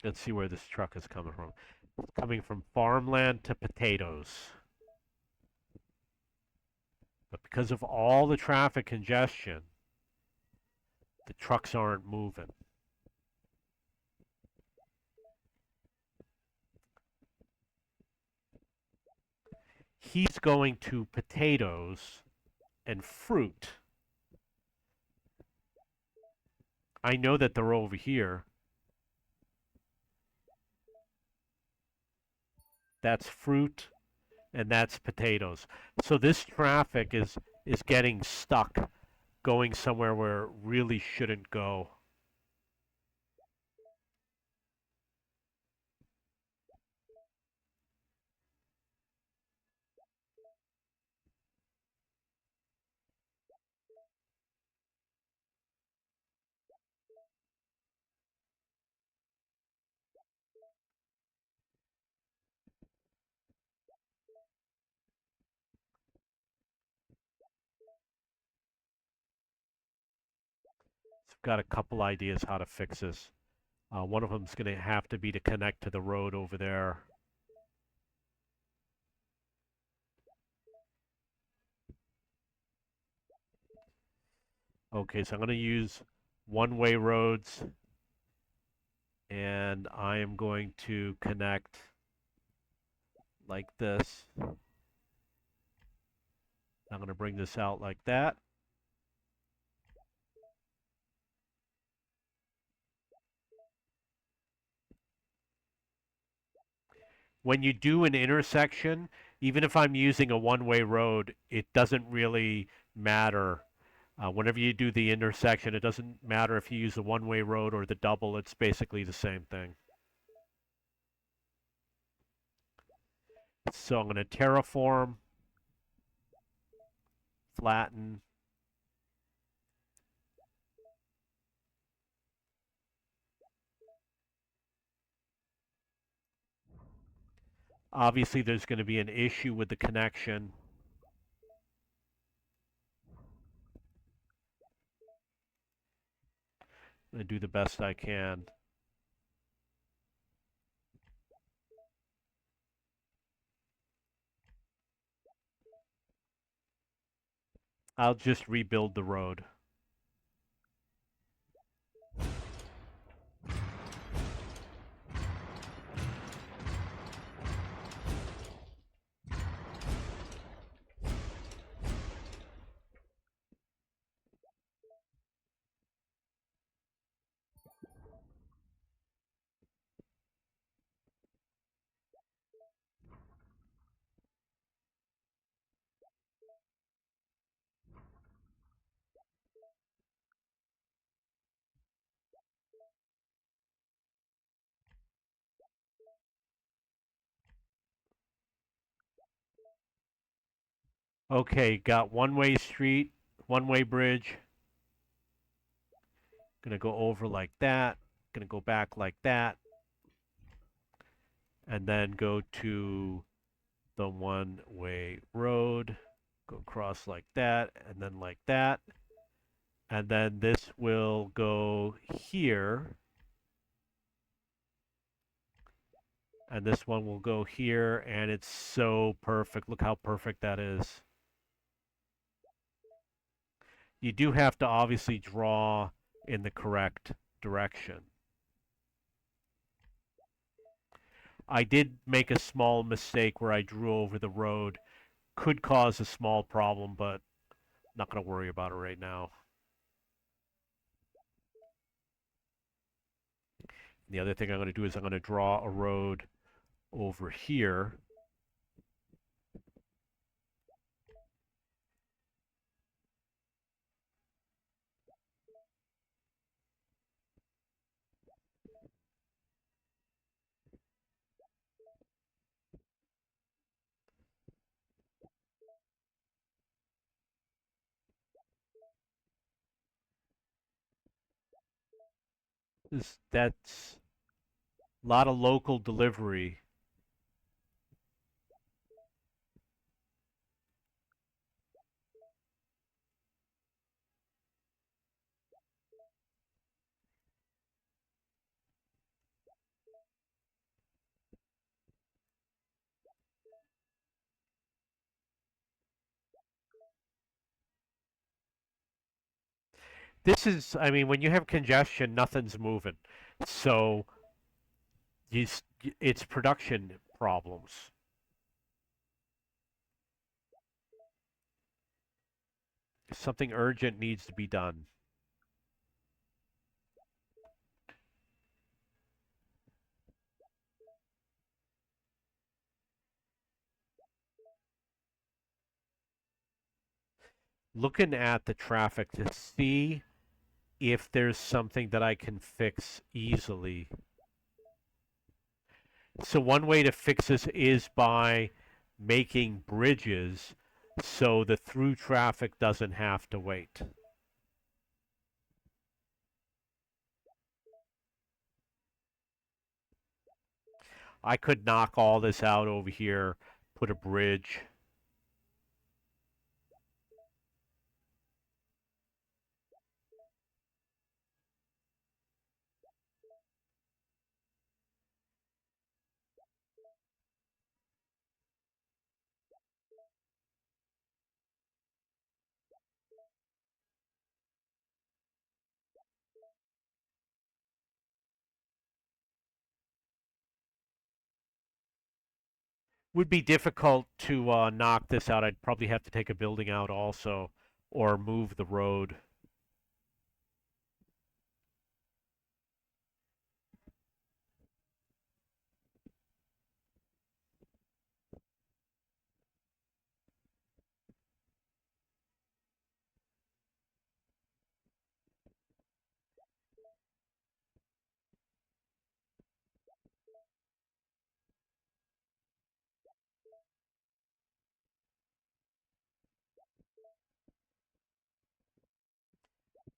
Let's see where this truck is coming from. It's coming from farmland to potatoes. But because of all the traffic congestion, the trucks aren't moving. He's going to potatoes and fruit. I know that they're over here. That's fruit and that's potatoes. So this traffic is getting stuck going somewhere where it really shouldn't go. So I've got a couple ideas how to fix this. One of them is going to have to be to connect to the road over there. Okay, so I'm going to use one-way roads, and I am going to connect like this. I'm going to bring this out like that. when you do an intersection, even if I'm using a one-way road, it doesn't really matter. Whenever you do the intersection, it doesn't matter if you use the one-way road or the double, it's basically the same thing. So I'm going to terraform, flatten. Obviously, there's going to be an issue with the connection. I'm going to do the best I can. I'll just rebuild the road. Okay, got one-way street, one-way bridge. Gonna go over like that. Gonna go back like that. And then go to the one-way road. Go across like that, and then like that. And then this will go here. And this one will go here, and it's so perfect. Look how perfect that is. You do have to obviously draw in the correct direction. I did make a small mistake where I drew over the road. Could cause a small problem, but not going to worry about it right now. The other thing I'm going to do is I'm going to draw a road over here. That's a lot of local delivery. This is, I mean, when you have congestion, nothing's moving. So you, it's production problems. Something urgent needs to be done. Looking at the traffic to see if there's something that I can fix easily. So one way to fix this is by making bridges so the through traffic doesn't have to wait. I could knock all this out over here, put a bridge. Would be difficult to knock this out. I'd probably have to take a building out also or move the road.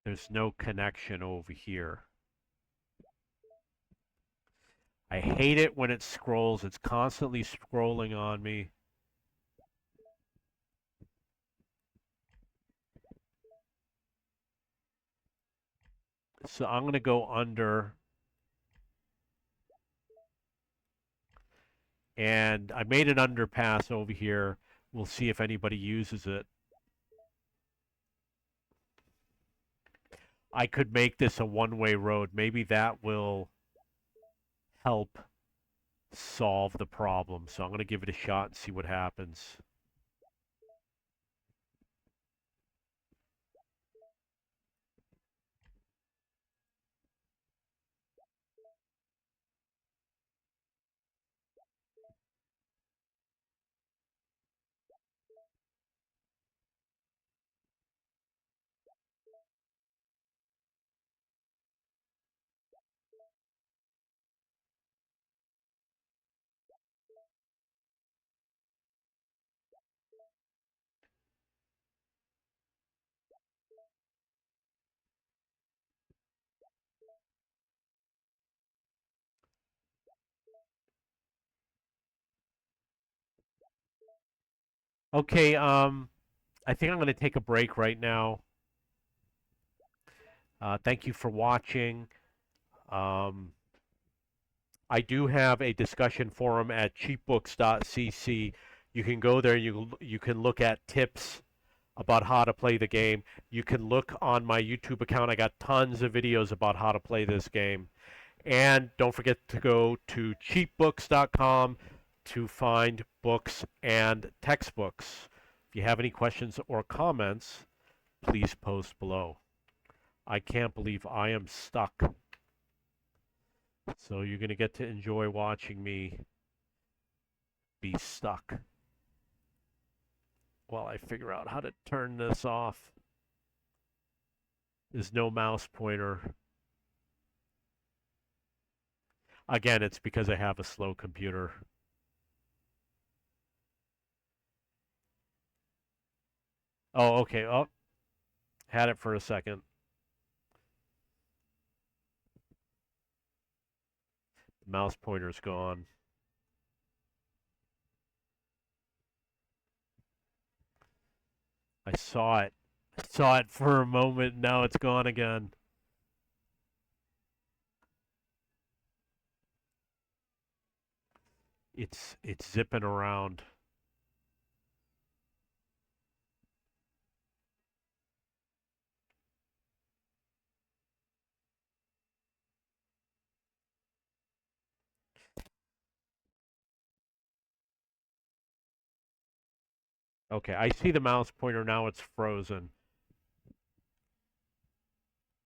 There's no connection over here. I hate it when it scrolls. It's constantly scrolling on me. So I'm going to go under, and I made an underpass over here. We'll see if anybody uses it. I could make this a one-way road. Maybe that will help solve the problem. So I'm going to give it a shot and see what happens. Okay, I think I'm going to take a break right now. Thank you for watching. Um, I do have a discussion forum at cheapbooks.cc. You can go there. You can look at tips about how to play the game. You can look on my YouTube account. I got tons of videos about how to play this game. And don't forget to go to cheapbooks.com to find books and textbooks. If you have any questions or comments, please post below. I can't believe I am stuck. So you're going to get to enjoy watching me be stuck while I figure out how to turn this off. There's no mouse pointer. Again, it's because I have a slow computer. Oh, okay. Oh, had it for a second. The mouse pointer's gone. I saw it. I saw it for a moment. Now it's gone again. It's zipping around. Okay, I see the mouse pointer now. It's frozen.